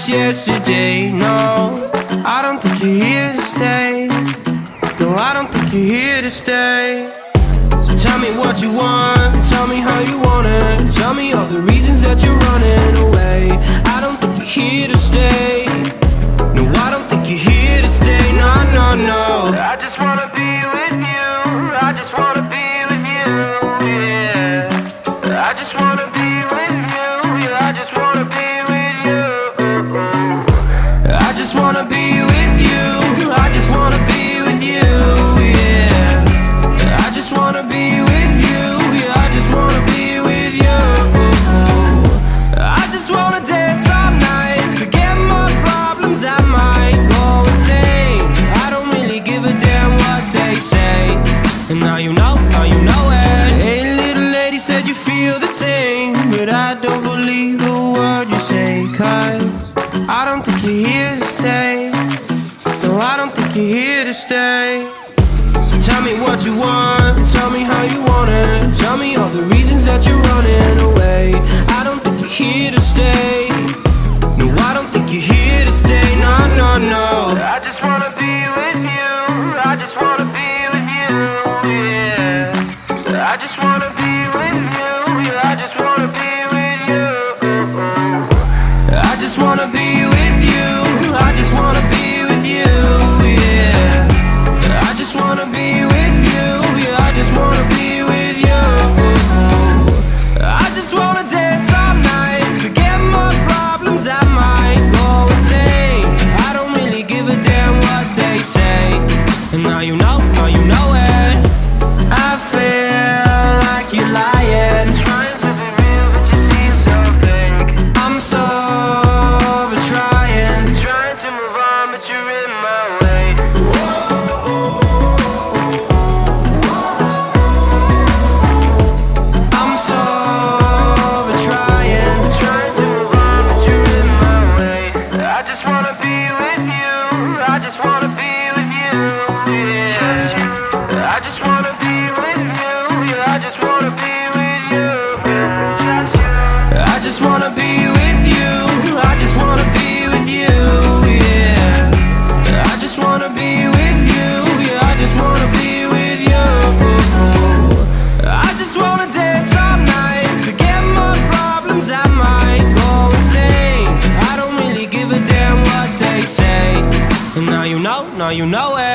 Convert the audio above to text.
just yesterday. No, I don't think you're here to stay. No, I don't think you're here to stay. So tell me what you want, tell me how you want it. Tell me all the reasons that you're running away. I don't think you're here to stay. No, I don't think you're here to stay. No, no, no. I just wanna be with you. I just wanna be with you, yeah. I just wanna be with you. Yeah, I just wanna be with you. I just wanna be with you. I just wanna be with you, yeah. I just wanna be with you. Yeah, I just wanna be with you. I just wanna dance all night, forget my problems, I might go insane. I don't really give a damn what they say. And now you know it. Hey, little lady said you feel the same, but I don't believe a word you say. 'Cause I don't think you're here to stay. No, I don't think you're here to stay. So tell me what you want, tell me how you want it. Tell me all the reasons that you're running away. I don't think you're here to stay. No, I don't think you're here to stay. No, no, no. I just wanna be with you. I just wanna be with you, yeah. I just wanna be with you. Yeah, I just wanna be with you. I just wanna be with you. I just wanna be with you, yeah. I just wanna be with you. Yeah, I just wanna be with you. I just wanna dance all night, forget my problems, I might go insane. I don't really give a damn what they say. And now you know it. I feel like you're lying, trying to be real, but you seem so fake. I'm so over trying to move on, but you're in my way. I'm so over trying to move on, but you're in my way. I just wanna be with you. I just wanna be with you, yeah. I just wanna be with you. Yeah, I just wanna be with you. I just wanna be with you. I just wanna be with you, yeah. I just wanna be with you. Yeah, I just wanna be with you. I just wanna dance all night, forget my problems, I might go insane. I don't really give a damn what they say. And now you know it.